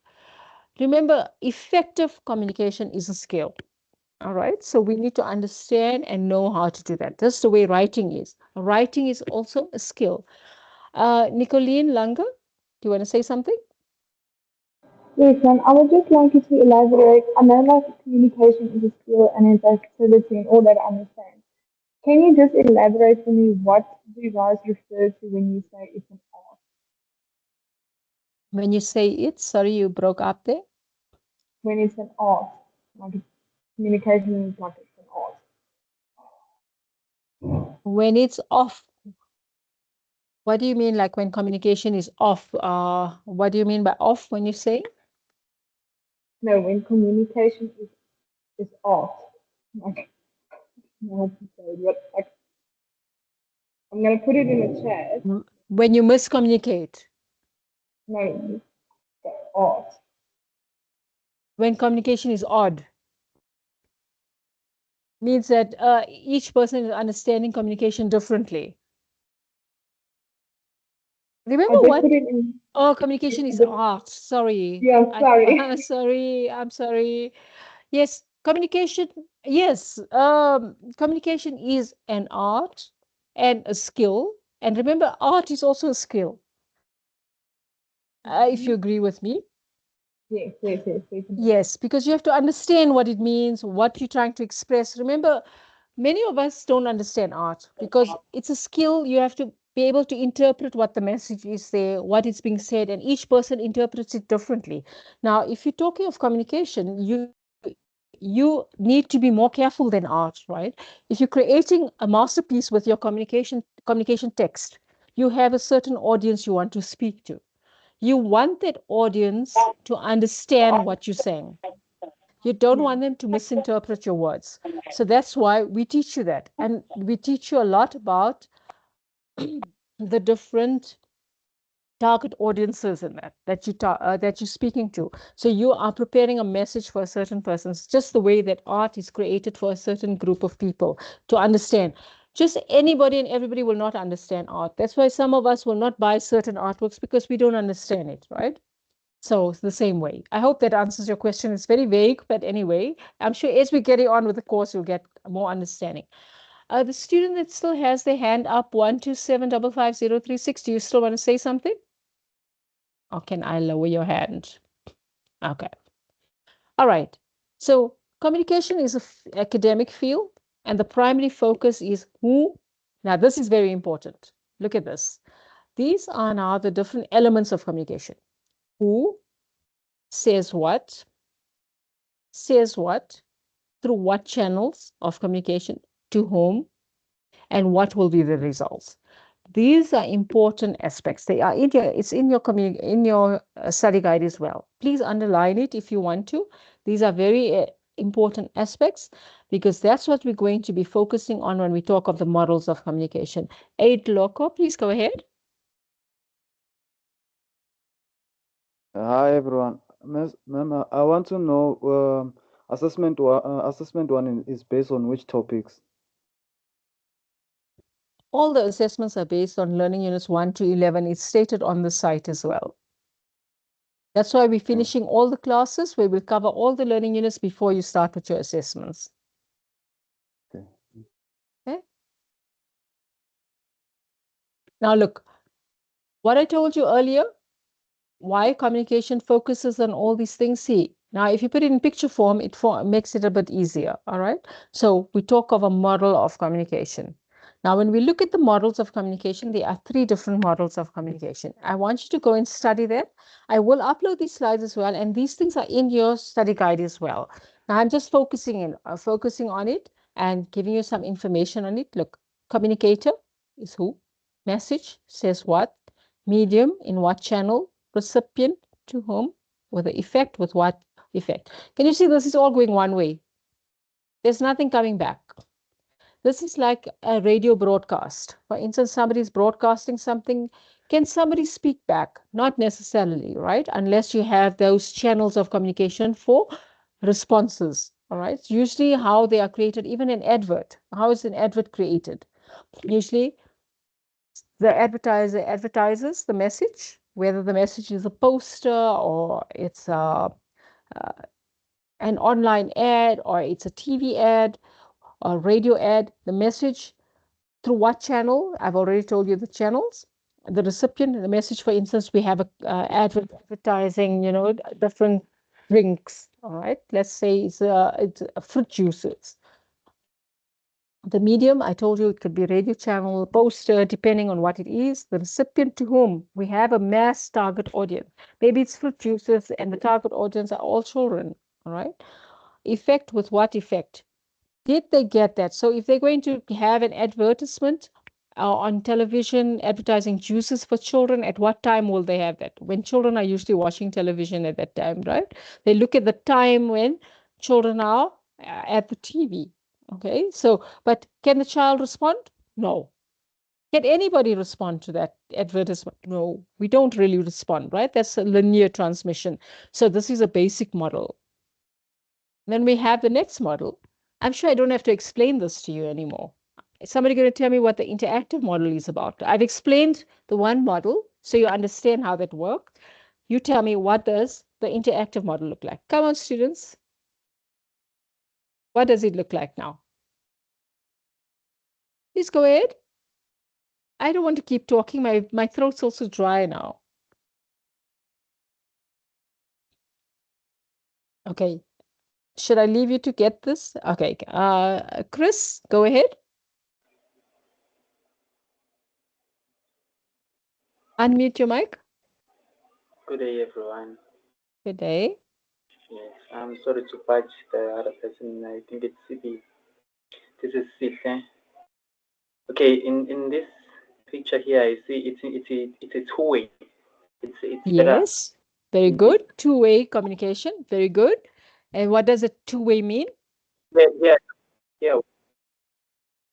remember, effective communication is a skill. All right, so we need to understand and know how to do that. That's the way writing is. Writing is also a skill. Nicolene Langer, do you want to say something? Yes, and I would just like you to elaborate. I know like communication is a skill and it's activity and all that I understand. Can you just elaborate for me what do you guys refer to when you say it's an art? When you say it, sorry, you broke up there. When it's an art, like communication is like it's an art. When it's off, what do you mean? Like when communication is off? What do you mean by off when you say? No, when communication is art. Like, I don't know what to say, but like, I'm gonna put it in the chat. When you miscommunicate. No, the art. When communication is odd. Means that each person is understanding communication differently. Remember what? Oh, communication is art. Sorry. Yeah, sorry. I'm sorry. Yes, communication. Yes, communication is an art and a skill. And remember, art is also a skill. If you agree with me. Yes, definitely. Yes, because you have to understand what it means, what you're trying to express. Remember, many of us don't understand art because it's a skill. You have to be able to interpret what the message is there, what is being said, and each person interprets it differently. Now, if you're talking of communication, you need to be more careful than art, right? If you're creating a masterpiece with your communication text, you have a certain audience you want to speak to. You want that audience to understand what you're saying. You don't want them to misinterpret your words. So that's why we teach you that. And we teach you a lot about the different target audiences in that you're speaking to. So you are preparing a message for a certain person. It's just the way that art is created for a certain group of people to understand. Just anybody and everybody will not understand art. That's why some of us will not buy certain artworks because we don't understand it, right? So it's the same way. I hope that answers your question. It's very vague, but anyway, I'm sure as we get on with the course, you'll get more understanding. The student that still has their hand up, 127555036, do you still want to say something? Or can I lower your hand? Okay. All right. So communication is an academic field, and the primary focus is who. Now, this is very important. Look at this. These are now the different elements of communication. Who says what, through what channels of communication, to whom, and what will be the results. These are important aspects. They are it's in your study guide as well. Please underline it if you want to. These are very important aspects because that's what we're going to be focusing on when we talk of the models of communication. Aid Loco, please go ahead. Hi everyone. Ma'am, I want to know assessment one is based on which topics? All the assessments are based on learning units 1 to 11. It's stated on the site as well. That's why we're finishing all the classes. We will cover all the learning units before you start with your assessments. Okay. Okay. Now look, what I told you earlier, why communication focuses on all these things. See, now if you put it in picture form, it makes it a bit easier. All right. So we talk of a model of communication. Now, when we look at the models of communication, there are 3 different models of communication. I want you to go and study that. I will upload these slides as well, and these things are in your study guide as well. Now, I'm just focusing on it and giving you some information on it. Look, communicator is who, message says what, medium in what channel, recipient to whom, with the effect, with what effect. Can you see this is all going one way? There's nothing coming back. This is like a radio broadcast. For instance, somebody is broadcasting something. Can somebody speak back? Not necessarily, right? Unless you have those channels of communication for responses, all right? It's usually how they are created, even an advert. How is an advert created? Usually the advertiser advertises the message, whether the message is a poster or it's an online ad or it's a TV ad or radio ad, the message through what channel? I've already told you the channels. The recipient, the message, for instance, we have a advertising, different drinks. All right, let's say it's fruit juices. The medium, I told you, it could be radio channel, poster, depending on what it is. The recipient to whom we have a mass target audience. Maybe it's fruit juices and the target audience are all children. All right. Effect with what effect? Did they get that? So if they're going to have an advertisement on television advertising juices for children, at what time will they have that? When children are usually watching television at that time, right? They look at the time when children are at the TV. Okay, so, but can the child respond? No. Can anybody respond to that advertisement? No, we don't really respond, right? That's a linear transmission. So this is a basic model. Then we have the next model. I'm sure I don't have to explain this to you anymore. Is somebody going to tell me what the interactive model is about? I've explained the one model, so you understand how that works. You tell me, what does the interactive model look like? Come on, students. What does it look like now? Please go ahead. I don't want to keep talking. My throat's also dry now. Okay. Should I leave you to get this? Okay. Chris, go ahead. Unmute your mic. Good day, everyone. Good day. Yes, I'm sorry to patch the other person. I think it's CP. This is Sihle. Okay, in this picture here, I see it's a two-way. It's better. Yes. Very good. Two-way communication. Very good. And what does a two-way mean? Yeah.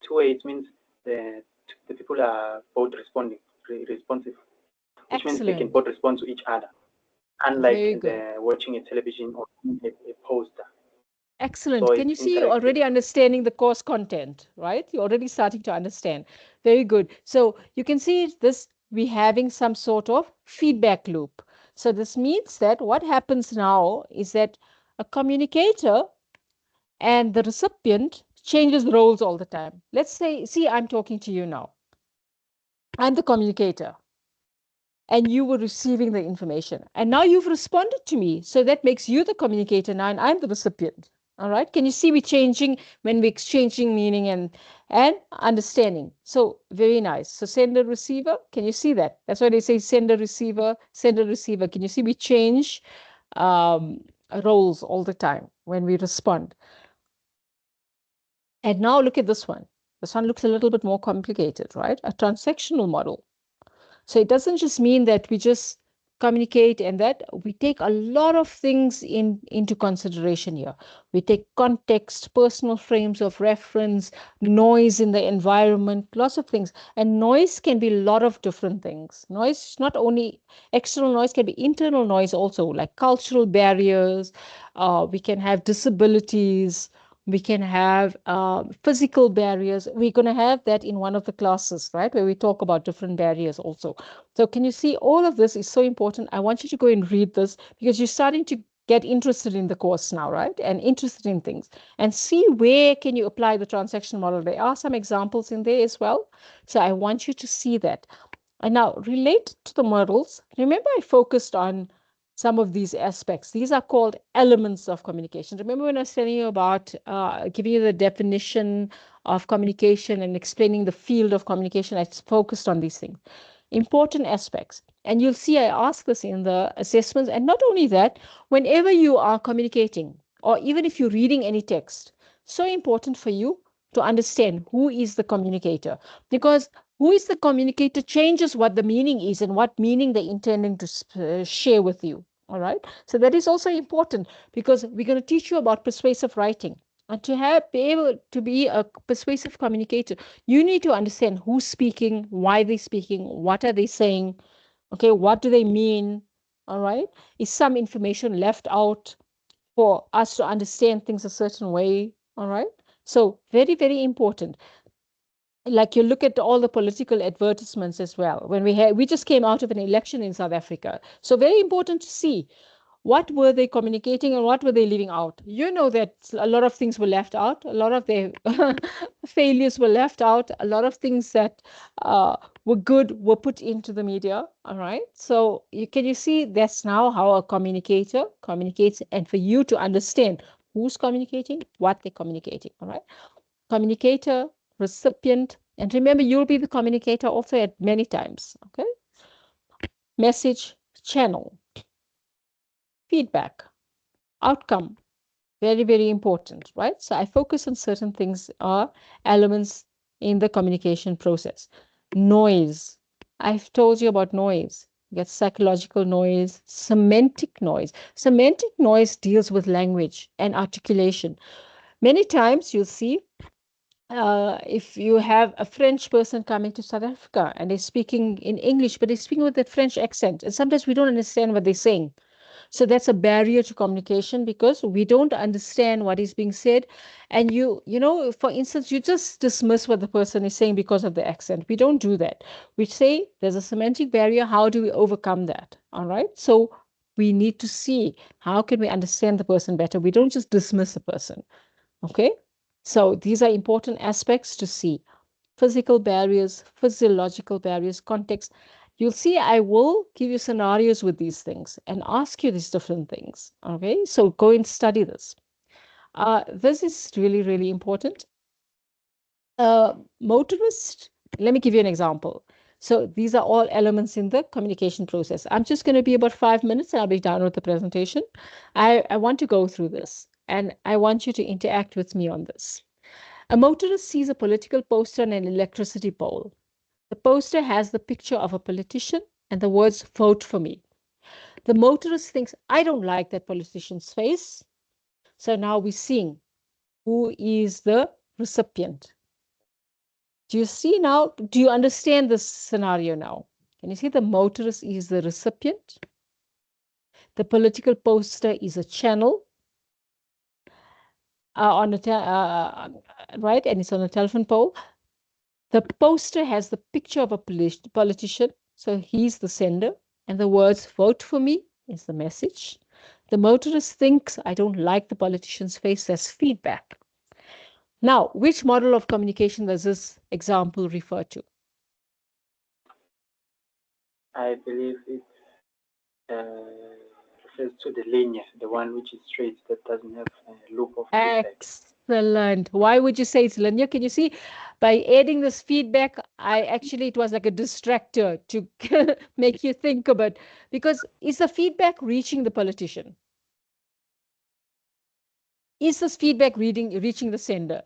Two-way, it means the people are both responsive, which means they can Excellent. both respond to each other, Very unlike good. watching a television or a poster. Excellent. So Can you it's see you're interactive. already understanding the course content, right? You're already starting to understand. Very good. So you can see this, we having some sort of feedback loop. So this means that what happens now is that a communicator and the recipient changes roles all the time. Let's say, see, I'm talking to you now. I'm the communicator and you were receiving the information. And now you've responded to me. So that makes you the communicator now and I'm the recipient. All right. Can you see we changing when we're exchanging meaning and understanding? So very nice. So sender receiver, can you see that? That's why they say sender receiver, sender receiver. Can you see we change roles all the time when we respond? And now look at this one. This one looks a little bit more complicated, right? A transactional model. So it doesn't just mean that we just communicate and that we take a lot of things into consideration here. We take context, personal frames of reference, noise in the environment, lots of things. And noise can be a lot of different things. Noise, not only external noise, can be internal noise also, like cultural barriers. We can have disabilities. We can have physical barriers. We're going to have that in one of the classes, right, where we talk about different barriers also. So can you see all of this is so important? I want you to go and read this because you're starting to get interested in the course now, right, and interested in things, and see where can you apply the transaction model. There are some examples in there as well. So I want you to see that. And now related to the models, remember I focused on some of these aspects. These are called elements of communication. Remember when I was telling you about giving you the definition of communication and explaining the field of communication, I focused on these things. Important aspects. And you'll see I ask this in the assessments. And not only that, whenever you are communicating, or even if you're reading any text, so important for you to understand who is the communicator. Because who is the communicator changes what the meaning is and what meaning they're intending to share with you. All right. So that is also important because we're going to teach you about persuasive writing. And to be able to be a persuasive communicator, you need to understand who's speaking, why they're speaking, what are they saying, okay, what do they mean, all right? Is some information left out for us to understand things a certain way, all right? So very, very important. Like you look at all the political advertisements as well. When we just came out of an election in South Africa. So very important to see what were they communicating and what were they leaving out. You know that a lot of things were left out. A lot of their failures were left out. A lot of things that were good were put into the media. All right. So can you see that's now how a communicator communicates, and for you to understand who's communicating, what they're communicating. All right. Communicator, recipient, and remember, you'll be the communicator also at many times, okay? Message, channel, feedback, outcome, very, very important, right? So I focus on certain things are elements in the communication process. Noise, I've told you about noise. You get psychological noise, semantic noise. Semantic noise deals with language and articulation. Many times you'll see if you have a French person coming to South Africa and they're speaking in English, but they're speaking with a French accent, and sometimes we don't understand what they're saying. So that's a barrier to communication because we don't understand what is being said. And you know, for instance, you just dismiss what the person is saying because of the accent. We don't do that. We say there's a semantic barrier. How do we overcome that? All right. So we need to see how can we understand the person better. We don't just dismiss a person. Okay. So these are important aspects to see. Physical barriers, physiological barriers, context. you'll see I will give you scenarios with these things and ask you these different things. Okay, so go and study this. This is really, really important. Motorist, let me give you an example. So these are all elements in the communication process. I'm just going to be about 5 minutes and I'll be done with the presentation. I want to go through this and I want you to interact with me on this. A motorist sees a political poster on an electricity pole. The poster has the picture of a politician and the words "vote for me." The motorist thinks, I don't like that politician's face. So now we're seeing who is the recipient. Do you see now? Do you understand this scenario now? Can you see the motorist is the recipient? The political poster is a channel on a right, and it's on a telephone pole. The poster has the picture of a politician, so he's the sender, and the words "vote for me" is the message. The motorist thinks, I don't like the politician's face, as feedback. Now, which model of communication does this example refer to? I believe it refers to the linear, the one which is straight, that doesn't have a loop of feedback. Excellent. Why would you say it's linear? Can you see by adding this feedback, it was like a distractor to make you think about, because is the feedback reaching the politician? Is this feedback reaching the sender?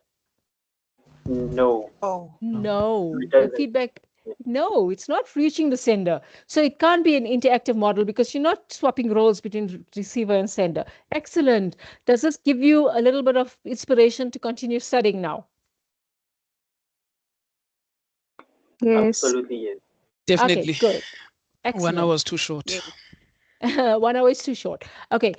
No. Oh. No. It The doesn't. feedback, no, it's not reaching the sender. So it can't be an interactive model because you're not swapping roles between receiver and sender. Excellent. Does this give you a little bit of inspiration to continue studying now? Yes. Absolutely, yes. Definitely. Okay, good. 1 Excellent. hour is too short. 1 hour is too short. Okay,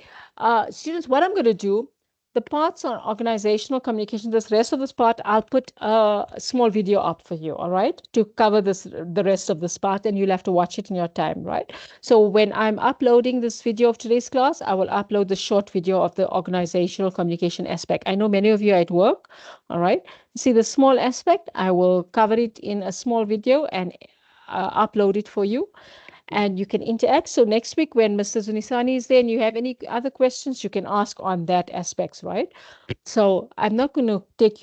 students, what I'm going to do, the parts on organizational communication, this rest of this part, I'll put a small video up for you, all right, to cover the rest of this part, and you'll have to watch it in your time, right? So when I'm uploading this video of today's class, I will upload the short video of the organizational communication aspect. I know many of you are at work, all right? See the small aspect, I will cover it in a small video and upload it for you. And you can interact. So next week when Mr. Zunisani is there and you have any other questions, you can ask on that aspects, right? So I'm not going to take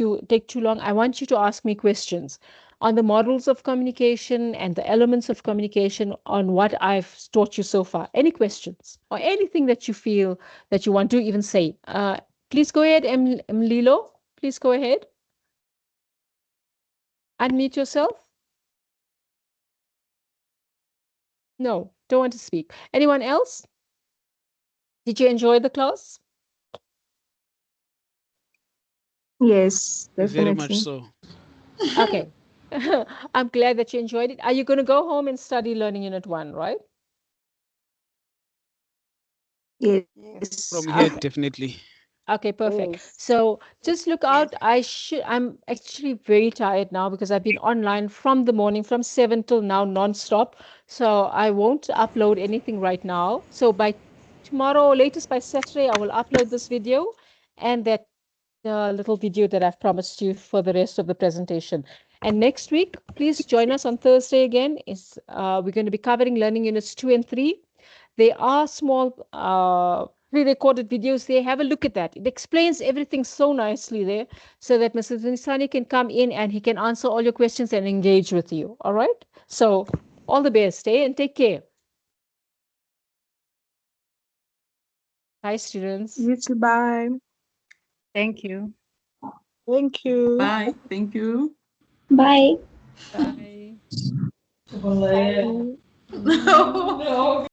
too long. I want you to ask me questions on the models of communication and the elements of communication on what I've taught you so far. Any questions or anything that you feel that you want to even say? Please go ahead, Mlilo. Please go ahead. Unmute yourself. No, don't want to speak. Anyone else? Did you enjoy the class? Yes, Very definitely. much so. Okay. I'm glad that you enjoyed it. Are you going to go home and study Learning Unit 1, right? Yes. From here, Okay. definitely. Okay, perfect. Yes. So just look out. I'm actually very tired now because I've been online from the morning, from 7 till now, non-stop. So I won't upload anything right now. So by tomorrow, or latest by Saturday, I will upload this video and that little video that I've promised you for the rest of the presentation. And next week, please join us on Thursday again. We're going to be covering Learning Units 2 and 3. They are small pre-recorded videos there. Have a look at that. It explains everything so nicely there so that Mr. Zunisani can come in and he can answer all your questions and engage with you. All right? So all the best, and take care. Bye, students. You too. Bye. Thank you. Thank you. Bye. Thank you. Bye. Bye. Bye. No.